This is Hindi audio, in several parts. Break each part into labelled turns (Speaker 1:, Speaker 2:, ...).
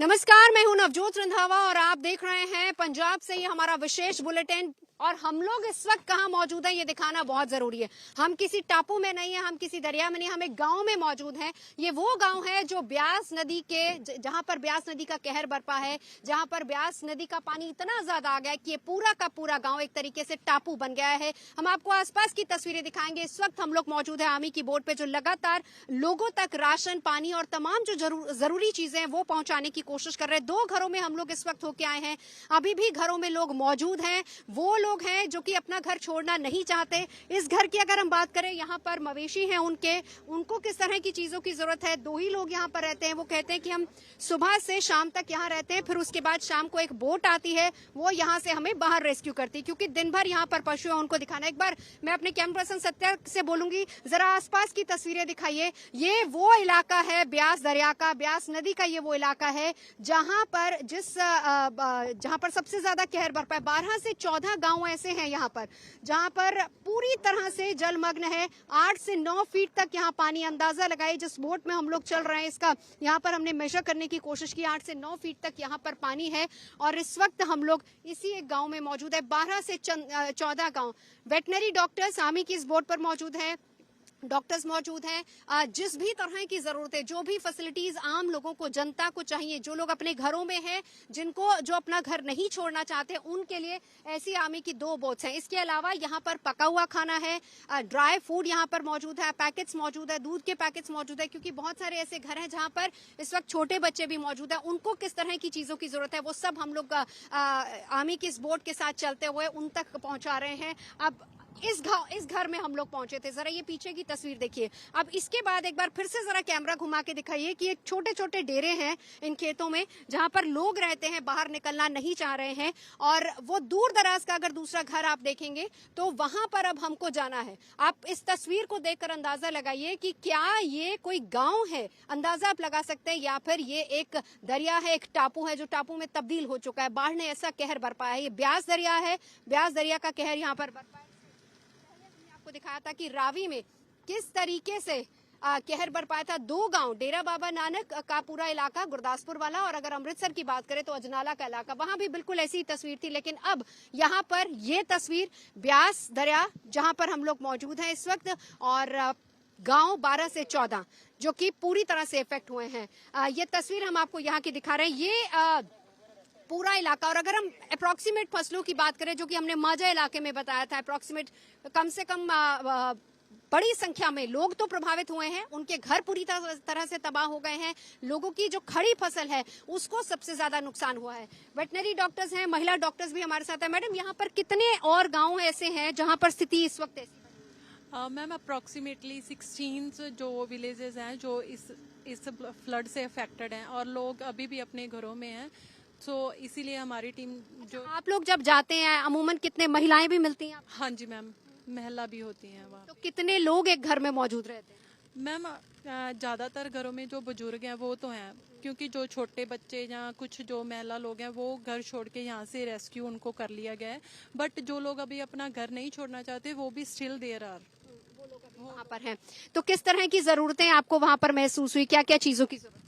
Speaker 1: नमस्कार, मैं हूं नवजोत रंधावा और आप देख रहे हैं पंजाब से ही हमारा विशेष बुलेटिन। और हम लोग इस वक्त कहाँ मौजूद हैं ये दिखाना बहुत जरूरी है। हम किसी टापू में नहीं है, हम किसी दरिया में नहीं, हम एक गांव में मौजूद हैं। ये वो गांव है जो ब्यास नदी के जहां पर ब्यास नदी का कहर बरपा है, जहां पर ब्यास नदी का पानी इतना ज्यादा आ गया है कि ये पूरा का पूरा गांव एक तरीके से टापू बन गया है। हम आपको आसपास की तस्वीरें दिखाएंगे। इस वक्त हम लोग मौजूद है आर्मी की बोट पे, जो लगातार लोगों तक राशन, पानी और तमाम जो जरूरी चीजें हैं वो पहुंचाने की कोशिश कर रहे हैं। 2 घरों में हम लोग इस वक्त होके आए हैं। अभी भी घरों में लोग मौजूद हैं। वो लोग हैं जो कि अपना घर छोड़ना नहीं चाहते। इस घर की अगर हम बात करें, यहाँ पर मवेशी हैं उनको किस तरह की चीजों की जरूरत है। 2 ही लोग यहाँ पर रहते हैं। वो कहते हैं कि हम सुबह से शाम तक यहाँ रहते हैं, फिर उसके बाद शाम को एक बोट आती है, वो यहाँ से हमें बाहर रेस्क्यू करती है, क्योंकि दिन भर यहाँ पर पशु है, उनको दिखाना। एक बार मैं अपने कैमरा पर्सन सत्या से बोलूंगी, जरा आसपास की तस्वीरें दिखाइए। ये वो इलाका है ब्यास दरिया का, ब्यास नदी का ये वो इलाका है जहां पर सबसे ज्यादा कहर बरपा है। 12 से 14 गांव ऐसे हैं यहाँ पर जहां पर पूरी तरह से जलमग्न है। 8 से 9 फीट तक यहाँ पानी, अंदाजा लगाइए जिस बोट में हम लोग चल रहे हैं इसका यहाँ पर हमने मेजर करने की कोशिश की। 8 से 9 फीट तक यहाँ पर पानी है और इस वक्त हम लोग इसी एक गांव में मौजूद है। 12 से 14 गांव। वेटनरी डॉक्टर्स आर्मी की इस बोट पर मौजूद है, डॉक्टर्स मौजूद हैं। जिस भी तरह की जरूरत है, जो भी फैसिलिटीज आम लोगों को, जनता को चाहिए, जो लोग अपने घरों में हैं, जो अपना घर नहीं छोड़ना चाहते, उनके लिए ऐसी आर्मी की 2 बोट्स हैं। इसके अलावा यहाँ पर पका हुआ खाना है, ड्राई फूड यहाँ पर मौजूद है, पैकेट्स मौजूद है, दूध के पैकेट्स मौजूद है, क्योंकि बहुत सारे ऐसे घर हैं जहाँ पर इस वक्त छोटे बच्चे भी मौजूद है। उनको किस तरह की चीजों की जरूरत है वो सब हम लोग आर्मी की इस बोट के साथ चलते हुए उन तक पहुंचा रहे हैं। अब इस घर में हम लोग पहुंचे थे। जरा ये पीछे की तस्वीर देखिए। अब इसके बाद एक बार फिर से जरा कैमरा घुमा के दिखाइए कि एक छोटे छोटे डेरे हैं इन खेतों में जहां पर लोग रहते हैं, बाहर निकलना नहीं चाह रहे हैं। और वो दूर दराज का अगर दूसरा घर आप देखेंगे तो वहां पर अब हमको जाना है। आप इस तस्वीर को देखकर अंदाजा लगाइए कि क्या ये कोई गांव है, अंदाजा आप लगा सकते हैं, या फिर ये एक दरिया है, एक टापू है जो टापू में तब्दील हो चुका है। बाढ़ ने ऐसा कहर बरपाया है। ये ब्यास दरिया है, ब्यास दरिया का कहर यहाँ पर बरपा है। आपको दिखाया था कि रावी में किस तरीके से कहर बरपाया था। 2 गांव, डेरा बाबा नानक का पूरा इलाका, गुरदासपुर वाला, और अगर अमृतसर की बात करें तो अजनाला का इलाका, वहां भी बिल्कुल ऐसी ही तस्वीर थी। लेकिन अब यहाँ पर ये तस्वीर ब्यास दरिया जहां पर हम लोग मौजूद हैं इस वक्त, और गांव 12 से 14 जो कि पूरी तरह से इफेक्ट हुए हैं। ये तस्वीर हम आपको यहाँ की दिखा रहे हैं। ये पूरा इलाका, और अगर हम अप्रोक्सीमेट फसलों की बात करें जो कि हमने माजा इलाके में बताया था, अप्रोक्सीमेट कम से कम बड़ी संख्या में लोग तो प्रभावित हुए हैं, उनके घर पूरी तरह से तबाह हो गए हैं। लोगों की जो खड़ी फसल है उसको सबसे ज्यादा नुकसान हुआ है। वेटनरी डॉक्टर्स हैं, महिला डॉक्टर्स भी हमारे साथ है। मैडम, यहाँ पर कितने और गाँव ऐसे हैं जहाँ पर स्थिति इस वक्त ऐसी?
Speaker 2: मैम, अप्रॉक्सीमेटली 16 जो विलेजेस हैं जो इस फ्लड से अफेक्टेड हैं और लोग अभी भी अपने घरों में हैं। तो इसीलिए हमारी टीम जो
Speaker 1: आप लोग जब जाते हैं अमूमन कितने महिलाएं भी मिलती हैं?
Speaker 2: हाँ जी मैम, महिला भी होती हैं वहाँ।
Speaker 1: तो कितने लोग एक घर में मौजूद रहते हैं?
Speaker 2: मैम, ज़्यादातर घरों में जो बुजुर्ग हैं वो तो हैं, क्योंकि जो छोटे बच्चे या कुछ जो महिला लोग हैं वो घर छोड़ के यहाँ से रेस्क्यू उनको कर लिया गया है। बट जो लोग अभी अपना घर नहीं छोड़ना चाहते वो भी स्टिल देयर आर
Speaker 1: वहाँ पर हैं। तो किस तरह की जरूरतें आपको वहाँ पर महसूस हुई, क्या क्या चीजों की जरूरत?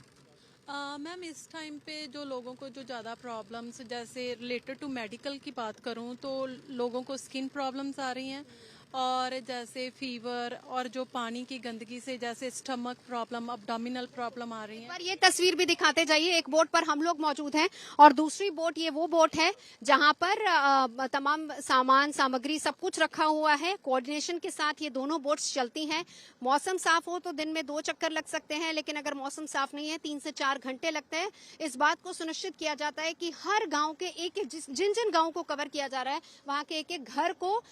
Speaker 2: मैम, इस टाइम पे जो लोगों को जो ज़्यादा प्रॉब्लम्स, जैसे रिलेटेड टू मेडिकल की बात करूँ तो लोगों को स्किन प्रॉब्लम्स आ रही हैं, और जैसे फीवर और जो पानी की गंदगी से जैसे स्टमक प्रॉब्लम, अब्डोमिनल प्रॉब्लम आ रही है।
Speaker 1: पर ये तस्वीर भी दिखाते जाइए। एक बोट पर हम लोग मौजूद हैं और दूसरी बोट ये वो बोट है जहां पर तमाम सामान, सामग्री, सब कुछ रखा हुआ है। कोऑर्डिनेशन के साथ ये दोनों बोट्स चलती हैं। मौसम साफ हो तो दिन में 2 चक्कर लग सकते हैं, लेकिन अगर मौसम साफ नहीं है 3 से 4 घंटे लगते हैं। इस बात को सुनिश्चित किया जाता है कि हर गाँव के जिन जिन गाँव को कवर किया जा रहा है वहाँ के एक एक घर को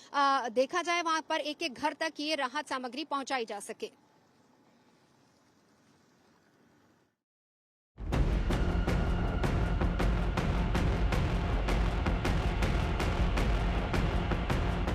Speaker 1: देखा जाए, वहां पर एक एक घर तक ये राहत सामग्री पहुंचाई जा सके।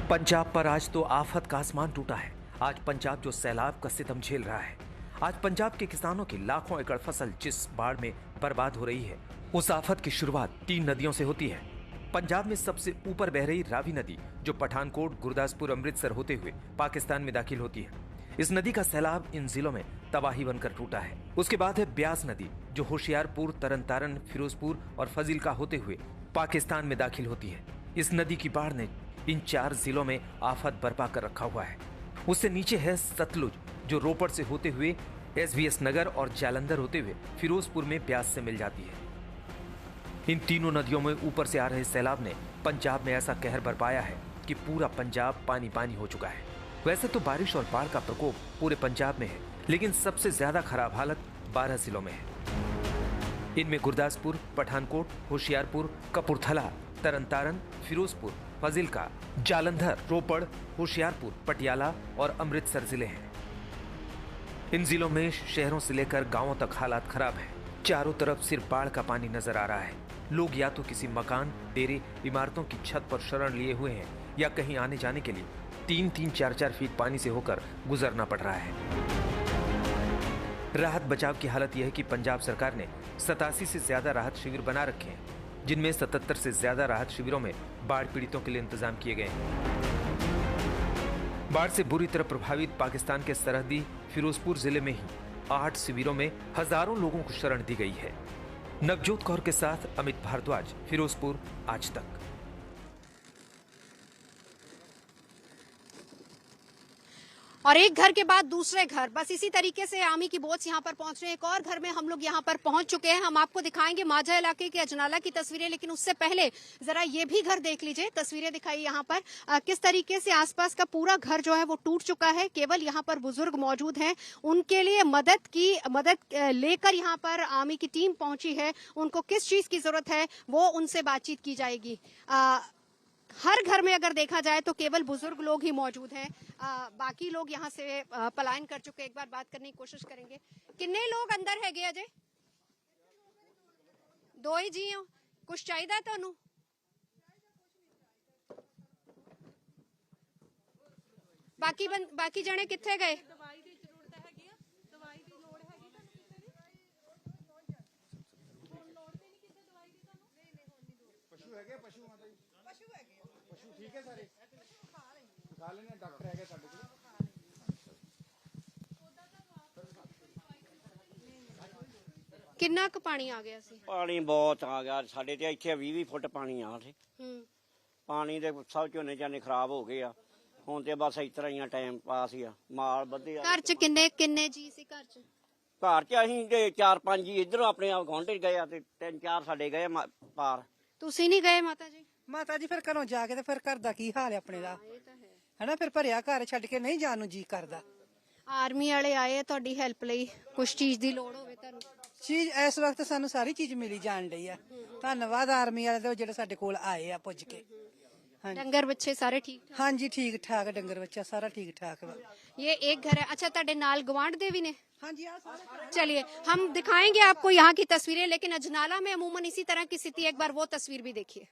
Speaker 3: पंजाब पर आज तो आफत का आसमान टूटा है। आज पंजाब जो सैलाब का सितम झेल रहा है। आज पंजाब के किसानों की लाखों एकड़ फसल जिस बाढ़ में बर्बाद हो रही है, उस आफत की शुरुआत 3 नदियों से होती है। पंजाब में सबसे ऊपर बह रही रावी नदी जो पठानकोट, गुरदासपुर, अमृतसर होते हुए पाकिस्तान में दाखिल होती है। इस नदी का सैलाब इन जिलों में तबाही बनकर टूटा है। उसके बाद है ब्यास नदी, जो होशियारपुर, तरन-तारन, फिरोजपुर और फजीलका होते हुए पाकिस्तान में दाखिल होती है। इस नदी की बाढ़ ने इन 4 जिलों में आफत बर्पा कर रखा हुआ है। उससे नीचे है सतलुज, जो रोपड़ से होते हुए SVS नगर और जालंधर होते हुए फिरोजपुर में ब्यास से मिल जाती है। इन तीनों नदियों में ऊपर से आ रहे सैलाब ने पंजाब में ऐसा कहर बरपाया है कि पूरा पंजाब पानी पानी हो चुका है। वैसे तो बारिश और बाढ़ का प्रकोप पूरे पंजाब में है, लेकिन सबसे ज्यादा खराब हालत 12 जिलों में है। इनमें गुरदासपुर, पठानकोट, होशियारपुर, कपूरथला, तरन-तारन, फिरोजपुर, फजीलका, जालंधर, रोपड़, होशियारपुर, पटियाला और अमृतसर जिले हैं। इन जिलों में शहरों से लेकर गांवों तक हालात खराब है। चारों तरफ सिर्फ बाढ़ का पानी नजर आ रहा है। लोग या तो किसी मकान, डेरे, इमारतों की छत पर शरण लिए हुए हैं या कहीं आने जाने के लिए 3-3, 4-4 फीट पानी से होकर गुजरना पड़ रहा है। राहत बचाव की हालत यह है कि पंजाब सरकार ने 87 से ज्यादा राहत शिविर बना रखे हैं, जिनमें 77 से ज्यादा राहत शिविरों में बाढ़ पीड़ितों के लिए इंतजाम किए गए हैं। बाढ़ से बुरी तरह प्रभावित पाकिस्तान के सरहदी फिरोजपुर जिले में ही 8 शिविरों में हजारों लोगों को शरण दी गई है। नवजोत कौर के साथ अमित भारद्वाज, फिरोजपुर, आज तक।
Speaker 1: और एक घर के बाद दूसरे घर, बस इसी तरीके से आर्मी की बोट्स यहाँ पर पहुंच रहे हैं। एक और घर में हम लोग यहाँ पर पहुंच चुके हैं। हम आपको दिखाएंगे माझा इलाके के अजनाला की तस्वीरें, लेकिन उससे पहले जरा ये भी घर देख लीजिए। तस्वीरें दिखाई यहाँ पर किस तरीके से आसपास का पूरा घर जो है वो टूट चुका है। केवल यहाँ पर बुजुर्ग मौजूद हैं, उनके लिए मदद लेकर यहाँ पर आर्मी की टीम पहुंची है। उनको किस चीज की जरूरत है वो उनसे बातचीत की जाएगी। हर घर में अगर देखा जाए तो केवल बुजुर्ग लोग ही मौजूद हैं। बाकी लोग यहाँ से पलायन कर चुके। एक बार बात करने की कोशिश करेंगे। कितने लोग अंदर है अजय? 2 ही जी हो। कुछ चाहिए तुहानू? बाकी जने किथे गए? किन्ना क पानी आ गया सी?
Speaker 4: पानी बहुत आ गया ਸਾਡੇ ਤੇ ਇੱਥੇ 20 ਫੁੱਟ ਪਾਣੀ ਆ ਤੇ ਪਾਣੀ ਦੇ ਸਭ ਝੋਨੇ ਝਾਨੇ ਖਰਾਬ ਹੋ ਗਏ ਆ ਹੁਣ ਤੇ ਬਸ ਇਸ ਤਰ੍ਹਾਂ ਹੀ ਟਾਈਮ ਪਾਸ ਹੀ ਆ ਮਾਲ ਵੱਧੇ ਆ
Speaker 1: ਘਰ ਚ ਕਿੰਨੇ ਜੀ ਸੀ ਘਰ ਚ?
Speaker 4: ਘਰ ਚ ਅਸੀਂ ਤੇ 4-5 ਜੀ ਇਧਰੋਂ ਆਪਣੇ ਆਪ ਗੌਂਡੇ ਗਏ ਆ ਤੇ 3-4 ਸਾਡੇ ਗਏ ਪਾਰ।
Speaker 1: ਤੁਸੀਂ ਨਹੀਂ ਗਏ ਮਾਤਾ ਜੀ?
Speaker 5: ਮਾਤਾ ਜੀ ਫਿਰ ਘਰੋਂ ਜਾ ਕੇ ਤੇ ਫਿਰ ਘਰ ਦਾ ਕੀ ਹਾਲ ਹੈ ਆਪਣੇ ਦਾ, ਹੈਨਾ? ਫਿਰ ਭਰਿਆ ਘਰ ਛੱਡ ਕੇ ਨਹੀਂ ਜਾਣ ਨੂੰ ਜੀ ਕਰਦਾ।
Speaker 1: ਆਰਮੀ ਵਾਲੇ ਆਏ ਤੁਹਾਡੀ ਹੈਲਪ ਲਈ, ਕੁਝ ਚੀਜ਼ ਦੀ ਲੋੜ ਹੋਵੇ ਤੁਹਾਨੂੰ?
Speaker 5: ਚੀਜ਼ ਇਸ ਵਕਤ ਸਾਨੂੰ ਸਾਰੀ ਚੀਜ਼ ਮਿਲੀ ਜਾਣ ਡਈ ਆ। ਧੰਨਵਾਦ ਆਰਮੀ ਵਾਲੇ ਦਾ ਜਿਹੜੇ ਸਾਡੇ ਕੋਲ ਆਏ ਆ ਪੁੱਜ ਕੇ।
Speaker 1: डंगर बच्चे सारे ठीक ठाक?
Speaker 5: हाँ जी ठीक ठाक, डंगर बच्चा सारा ठीक ठाक वा।
Speaker 1: ये एक घर है। अच्छा, ਤੁਹਾਡੇ ਨਾਲ ਗਵਾਂਢ ਦੇ ਵੀ ਨੇ?
Speaker 5: हाँ जी हाँ सारे।
Speaker 1: चलिए हम दिखाएंगे आपको यहाँ की तस्वीरें, लेकिन अजनाला में अमूमन इसी तरह की स्थिति, एक बार वो तस्वीर भी देखिए।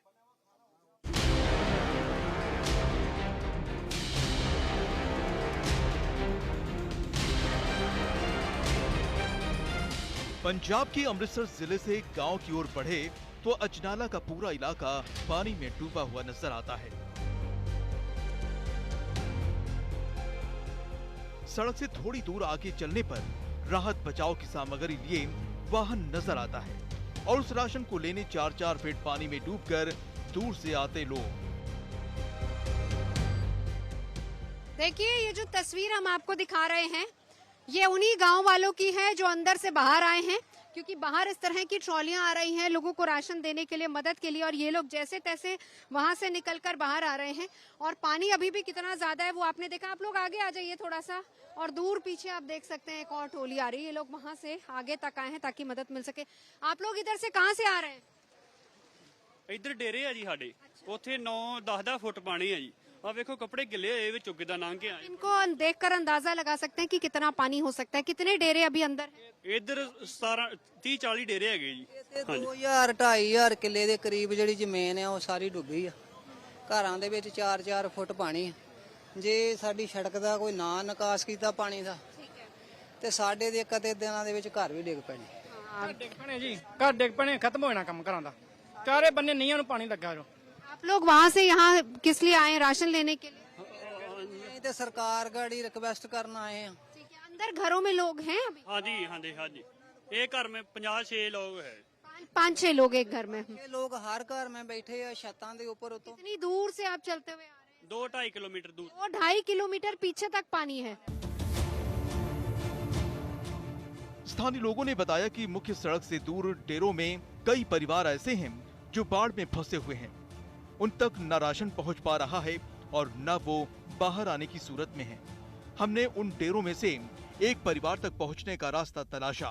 Speaker 6: पंजाब के अमृतसर जिले से गांव की ओर बढ़े तो अजनाला का पूरा इलाका पानी में डूबा हुआ नजर आता है। सड़क से थोड़ी दूर आगे चलने पर राहत बचाव की सामग्री लिए वाहन नजर आता है और उस राशन को लेने 4-4 फीट पानी में डूबकर दूर से आते लोग।
Speaker 1: देखिए, ये जो तस्वीर हम आपको दिखा रहे हैं ये उन्हीं गांव वालों की है जो अंदर से बाहर आए हैं, क्योंकि बाहर इस तरह की ट्रॉलियां आ रही हैं लोगों को राशन देने के लिए, मदद के लिए, और ये लोग जैसे तैसे वहां से निकलकर बाहर आ रहे हैं। और पानी अभी भी कितना ज्यादा है वो आपने देखा। आप लोग आगे आ जाइए थोड़ा सा, और दूर पीछे आप देख सकते हैं एक और टोली आ रही है। ये लोग वहां से आगे तक आए हैं ताकि मदद मिल सके। आप लोग इधर से कहाँ से आ रहे हैं?
Speaker 7: इधर डेरे है जी साडे, उत्थे 9-10 फुट पानी है जी। अब देखो कपड़े गिले हुए विच किदा लंघ के आए।
Speaker 1: इनको देखकर अंदाजा लगा सकते हैं कि कितना पानी हो सकता है। कितने डेरे अभी अंदर हैं?
Speaker 7: इधर 17-30-40 डेरे है जी।
Speaker 8: 2000-2500 ਕਿੱਲੇ ਦੇ ਕਰੀਬ ਜਿਹੜੀ ਜ਼ਮੀਨ ਹੈ ਉਹ ਸਾਰੀ ਡੁੱਬੀ ਆ। ਘਰਾਂ ਦੇ ਵਿੱਚ 4-4 ਫੁੱਟ ਪਾਣੀ ਹੈ। ਜੇ ਸਾਡੀ ਸੜਕ ਦਾ ਕੋਈ ਨਾ ਨਿਕਾਸ ਕੀਤਾ ਪਾਣੀ ਦਾ ਤੇ ਸਾਡੇ ਦੇ ਕਦੇ ਦਿਨਾਂ ਦੇ ਵਿੱਚ ਘਰ ਵੀ ਡਿੱਗ ਪੈਣੇ।
Speaker 9: ਡਿੱਗ ਪੈਣੇ ਜੀ, ਘਰ ਡਿੱਗ ਪੈਣੇ, ਖਤਮ ਹੋ ਜਾਣਾ ਕੰਮ ਘਰਾਂ ਦਾ। ਚਾਰੇ ਬੰਨੇ ਨੀਹਾਂ ਨੂੰ ਪਾਣੀ ਲੱਗਾ ਜੋ।
Speaker 1: आप लोग वहाँ से यहाँ किस लिए आए? राशन लेने के लिए?
Speaker 8: ਨਹੀਂ ਤੇ ਸਰਕਾਰ ਗਾੜੀ ਰਿਕਵੈਸਟ ਕਰਨ ਆਏ ਆ।
Speaker 1: ठीक है, अंदर घरों में लोग हैं अभी?
Speaker 7: हाँ जी हाँ जी हाँ जी, एक घर में 50-6 लोग है।
Speaker 1: 5-6 लोग एक घर में।
Speaker 8: ये लोग हर घर में बैठे हैं छत्तां दे ऊपर उतो।
Speaker 1: इतनी दूर से आप चलते हुए आ रहे हैं?
Speaker 7: 2-2.5 किलोमीटर दूर।
Speaker 1: 2-2.5 किलोमीटर पीछे तक पानी है।
Speaker 6: स्थानीय लोगों ने बताया कि मुख्य सड़क से दूर डेरों में कई परिवार ऐसे हैं जो बाढ़ में फंसे हुए हैं। उन तक न राशन पहुंच पा रहा है और न वो बाहर आने की सूरत में हैं। हमने उन डेरों में से एक परिवार तक पहुंचने का रास्ता तलाशा।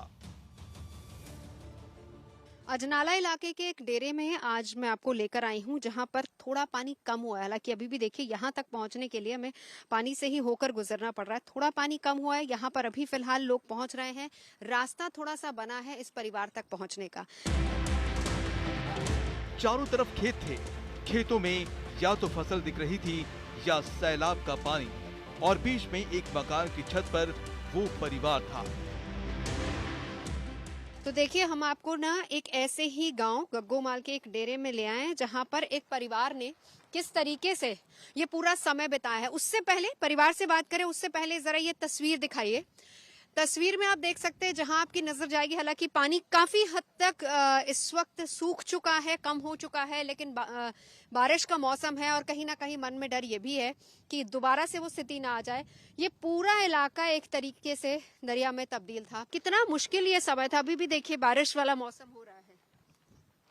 Speaker 1: अजनाला इलाके के एक डेरे में आज मैं आपको लेकर आई हूं, जहां पर थोड़ा पानी कम हुआ है। हालांकि अभी भी देखिए यहां तक पहुंचने के लिए हमें पानी से ही होकर गुजरना पड़ रहा है। थोड़ा पानी कम हुआ है, यहां पर अभी फिलहाल लोग पहुंच रहे हैं। रास्ता थोड़ा सा बना है इस परिवार तक पहुंचने का।
Speaker 6: चारों तरफ खेत थे, खेतों में या तो फसल दिख रही थी या सैलाब का पानी, और बीच में एक मकान की छत पर वो परिवार था।
Speaker 1: तो देखिए हम आपको ना एक ऐसे ही गांव गग्गोमाल के एक डेरे में ले आए हैं, जहां पर एक परिवार ने किस तरीके से ये पूरा समय बिताया है। उससे पहले परिवार से बात करें उससे पहले जरा ये तस्वीर दिखाइए। तस्वीर में आप देख सकते हैं जहां आपकी नजर जाएगी, हालांकि पानी काफी हद तक इस वक्त सूख चुका है, कम हो चुका है, लेकिन बारिश का मौसम है और कहीं ना कहीं मन में डर ये भी है कि दोबारा से वो स्थिति ना आ जाए। ये पूरा इलाका एक तरीके से दरिया में तब्दील था। कितना मुश्किल ये समय था। अभी भी देखिए बारिश वाला मौसम हो रहा है।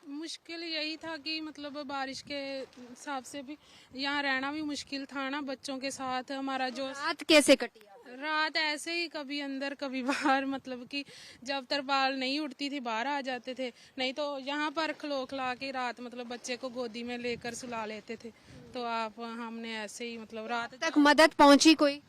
Speaker 2: मुश्किल यही था कि मतलब बारिश के हिसाब से भी यहाँ रहना भी मुश्किल था ना, बच्चों के साथ। हमारा जो
Speaker 1: रात कैसे कटी?
Speaker 2: रात ऐसे ही कभी अंदर कभी बाहर, मतलब कि जब तरपाल नहीं उड़ती थी बाहर आ जाते थे, नहीं तो यहाँ पर खलो खला के रात मतलब बच्चे को गोदी में लेकर सुला लेते थे। तो आप हमने ऐसे ही मतलब रात
Speaker 1: तक मदद पहुंची कोई?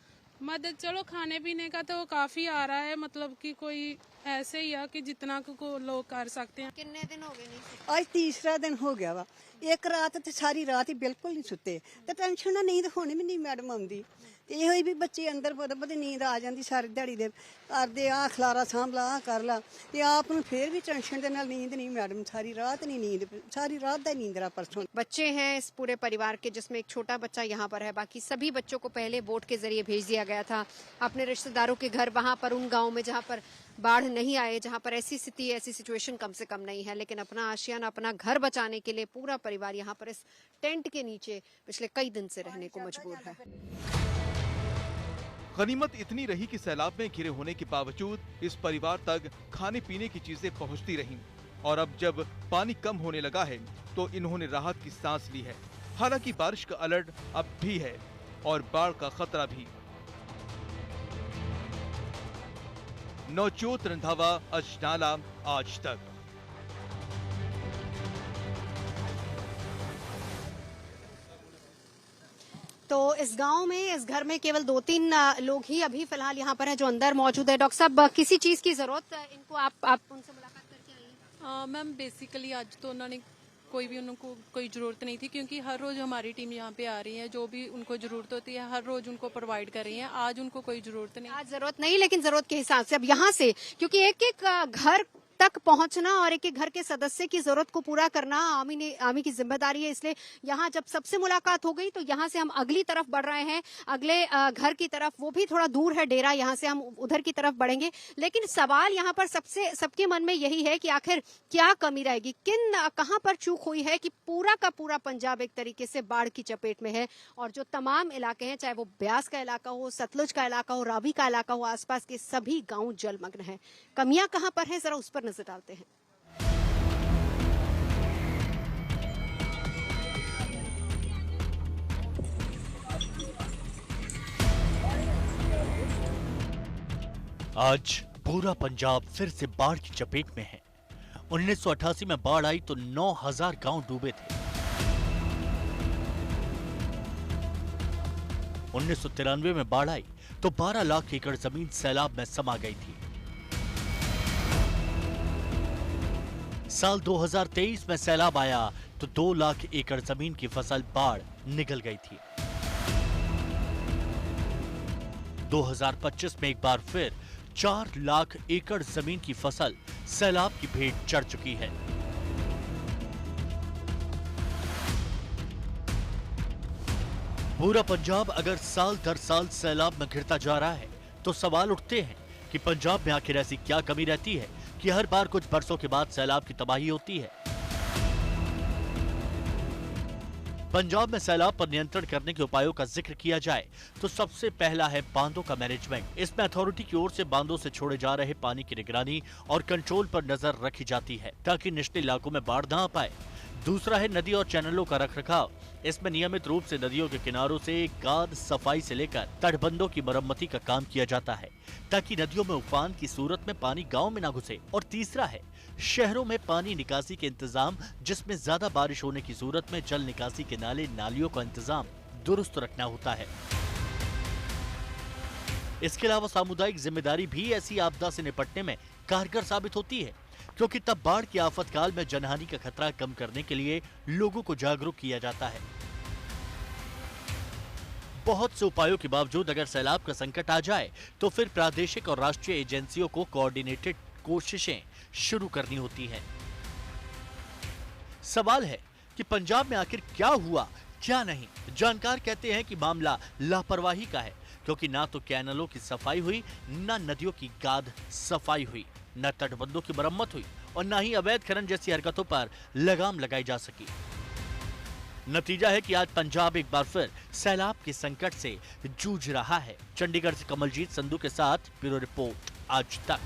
Speaker 2: मदद चलो खाने पीने का तो काफी आ रहा है, मतलब कि कोई ऐसे ही है कि जितना को लोग कर सकते हैं।
Speaker 1: कितने दिन हो गए? नहीं
Speaker 10: आज तीसरा दिन हो गया वा। एक रात ते सारी रात ही बिल्कुल नहीं सुते ते टेंशन ना नींद होनी भी नहीं मैडम आंदी ते ये होई भी बच्चे अंदर बदबद नींद आ जाती सारी दिहाड़ी दे करदे आ खलारा सांभला आ कर ला ते आप नूं फिर भी टेंशन दे नाल नींद नहीं मैडम, सारी रात नहीं नींद, सारी रात दा नींदरा परसों।
Speaker 1: बच्चे हैं इस पूरे परिवार के, जिसमें एक छोटा बच्चा यहाँ पर है। बाकी सभी बच्चों को पहले बोट के जरिए भेज दिया गया था अपने रिश्तेदारों के घर, वहां पर उन गाँव में जहाँ पर बाढ़ नहीं आए, जहां पर ऐसी स्थिति ऐसी सिचुएशन कम से कम नहीं है। लेकिन अपना आशियाना अपना घर बचाने के लिए पूरा परिवार यहाँ पर इस टेंट के नीचे पिछले कई दिन से रहने को मजबूर है।
Speaker 6: गनीमत इतनी रही कि सैलाब में घिरे होने के बावजूद इस परिवार तक खाने पीने की चीजें पहुंचती रहीं, और अब जब पानी कम होने लगा है तो इन्होंने राहत की सांस ली है। हालांकि बारिश का अलर्ट अब भी है और बाढ़ का खतरा भी। नवजोत रंधावा, अजनाला, आज तक।
Speaker 1: तो इस गांव में इस घर में केवल 2-3 लोग ही अभी फिलहाल यहाँ पर हैं जो अंदर मौजूद है। डॉक्टर साहब किसी चीज की जरूरत इनको आप उनसे मुलाकात करके आई हैं?
Speaker 2: मैम बेसिकली आज तो उन्होंने उनको कोई ज़रूरत नहीं थी, क्योंकि हर रोज़ हमारी टीम यहाँ पे आ रही है, जो भी उनको ज़रूरत होती है हर रोज़ उनको प्रोवाइड कर रही है। आज उनको कोई ज़रूरत नहीं।
Speaker 1: आज जरूरत नहीं, लेकिन जरूरत के हिसाब से अब यहाँ से, क्योंकि एक एक घर तक पहुंचना और एक एक घर के सदस्य की जरूरत को पूरा करना आर्मी की जिम्मेदारी है। इसलिए यहाँ जब सबसे मुलाकात हो गई तो यहाँ से हम अगली तरफ बढ़ रहे हैं, अगले घर की तरफ। वो भी थोड़ा दूर है डेरा, यहाँ से हम उधर की तरफ बढ़ेंगे। लेकिन सवाल यहाँ पर सबके मन में यही है कि आखिर क्या कमी रहेगी, कहाँ पर चूक हुई है कि पूरा का पूरा पंजाब एक तरीके से बाढ़ की चपेट में है, और जो तमाम इलाके हैं, चाहे वो ब्यास का इलाका हो, सतलुज का इलाका हो, रावी का इलाका हो, आसपास के सभी गाँव जलमग्न है। कमियां कहाँ पर है, जरा उस पर नजर डालते हैं।
Speaker 11: आज पूरा पंजाब फिर से बाढ़ की चपेट में है। 1988 में बाढ़ आई तो 9000 गांव डूबे थे। 1993 में बाढ़ आई तो 12 लाख एकड़ जमीन सैलाब में समा गई थी। साल 2023 में सैलाब आया तो 2 लाख एकड़ जमीन की फसल बाढ़ निगल गई थी। 2025 में एक बार फिर 4 लाख एकड़ जमीन की फसल सैलाब की भेंट चढ़ चुकी है। पूरा पंजाब अगर साल दर साल सैलाब में घिरता जा रहा है तो सवाल उठते हैं कि पंजाब में आखिर ऐसी क्या कमी रहती है कि हर बार कुछ बरसों के बाद सैलाब की तबाही होती है। पंजाब में सैलाब पर नियंत्रण करने के उपायों का जिक्र किया जाए तो सबसे पहला है बांधों का मैनेजमेंट। इसमें अथॉरिटी की ओर से बांधों से छोड़े जा रहे पानी की निगरानी और कंट्रोल पर नजर रखी जाती है ताकि निचले इलाकों में बाढ़ न आ पाए। दूसरा है नदी और चैनलों का रखरखाव। इसमें नियमित रूप से नदियों के किनारों से गाद सफाई से लेकर तटबंधों की मरम्मती का काम किया जाता है ताकि नदियों में उफान की सूरत में पानी गांव में न घुसे। और तीसरा है शहरों में पानी निकासी के इंतजाम, जिसमें ज्यादा बारिश होने की सूरत में जल निकासी के नाले नालियों का इंतजाम दुरुस्त रखना होता है। इसके अलावा सामुदायिक जिम्मेदारी भी ऐसी आपदा से निपटने में कारगर साबित होती है, क्योंकि तब बाढ़ की आफतकाल में जनहानि का खतरा कम करने के लिए लोगों को जागरूक किया जाता है। बहुत से उपायों के बावजूद अगर सैलाब का संकट आ जाए तो फिर प्रादेशिक और राष्ट्रीय एजेंसियों को कोऑर्डिनेटेड कोशिशें शुरू करनी होती हैं। सवाल है कि पंजाब में आखिर क्या हुआ क्या नहीं। जानकार कहते हैं कि मामला लापरवाही का है, क्योंकि ना तो कैनलों की सफाई हुई, ना नदियों की गाद सफाई हुई, न तटबंधों की मरम्मत हुई और न ही अवैध खनन जैसी हरकतों पर लगाम लगाई जा सकी। नतीजा है कि आज पंजाब एक बार फिर सैलाब के संकट से जूझ रहा है। चंडीगढ़ से कमलजीत संधू के साथ ब्यूरो रिपोर्ट आज तक।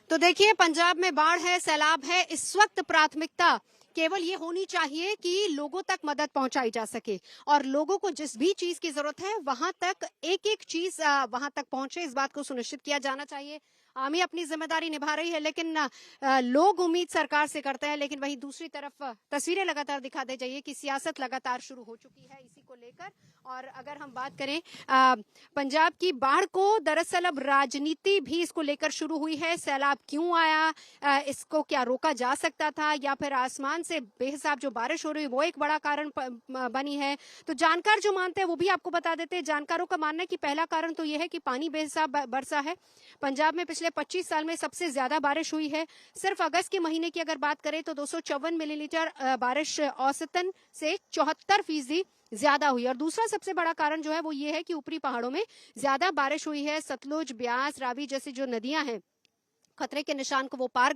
Speaker 1: तो देखिए, पंजाब में बाढ़ है, सैलाब है। इस वक्त प्राथमिकता केवल ये होनी चाहिए कि लोगों तक मदद पहुंचाई जा सके और लोगों को जिस भी चीज की जरूरत है वहां तक एक एक चीज वहां तक पहुंचे, इस बात को सुनिश्चित किया जाना चाहिए। आर्मी अपनी जिम्मेदारी निभा रही है, लेकिन लोग उम्मीद सरकार से करते हैं। लेकिन वहीं दूसरी तरफ तस्वीरें लगातार दिखाते जाइए कि सियासत लगातार शुरू हो चुकी है इसी को लेकर। और अगर हम बात करें पंजाब की बाढ़ को, दरअसल अब राजनीति भी इसको लेकर शुरू हुई है। सैलाब क्यों आया, इसको क्या रोका जा सकता था, या फिर आसमान से बेहिसाब जो बारिश हो रही है वो एक बड़ा कारण बनी है। तो जानकार जो मानते हैं वो भी आपको बता देते हैं। जानकारों का मानना है कि पहला कारण तो यह है कि पानी बेहिसाब बरसा है। पंजाब में पिछले 25 साल में सबसे ज्यादा बारिश हुई है। सिर्फ अगस्त के महीने की अगर बात करें तो 254 मिलीलीटर बारिश औसतन से 74% ज्यादा हुई। और दूसरा सबसे बड़ा कारण जो है वो ये है कि ऊपरी पहाड़ों में ज्यादा बारिश हुई है। सतलुज, ब्यास, रावी जैसी जो नदियां हैं खतरे के निशान को वो पार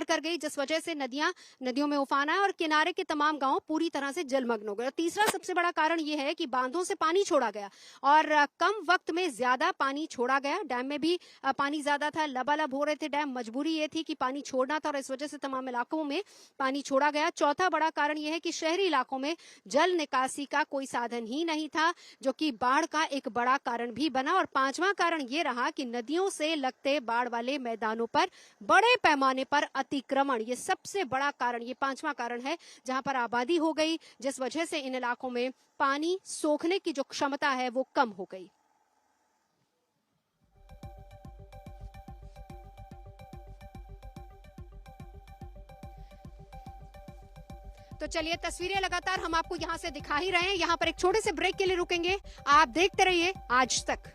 Speaker 1: कर गई, जिस वजह से नदियों में उफान आया और किनारे के तमाम गांव पूरी तरह से जलमग्न हो गए। और तीसरा सबसे बड़ा कारण ये है कि बांधों से पानी छोड़ा गया और कम वक्त में ज्यादा पानी छोड़ा गया। डैम में भी पानी ज्यादा था, लबालब हो रहे थे डैम। मजबूरी ये थी कि पानी छोड़ना था और इस वजह से तमाम इलाकों में पानी छोड़ा गया। चौथा बड़ा कारण यह है कि शहरी इलाकों में जल निकासी का कोई साधन ही नहीं था, जो कि बाढ़ का एक बड़ा कारण भी बना। और पांचवा कारण ये रहा कि नदियों से लगते बाढ़ वाले मैदानों पर बड़े पैमाने पर अतिक्रमण, ये सबसे बड़ा कारण, ये पांचवा कारण है, जहां पर आबादी हो गई, जिस वजह से इन इलाकों में पानी सोखने की जो क्षमता है वो कम हो गई। तो चलिए, तस्वीरें लगातार हम आपको यहां से दिखा ही रहे हैं। यहां पर एक छोटे से ब्रेक के लिए रुकेंगे। आप देखते रहिए आज तक।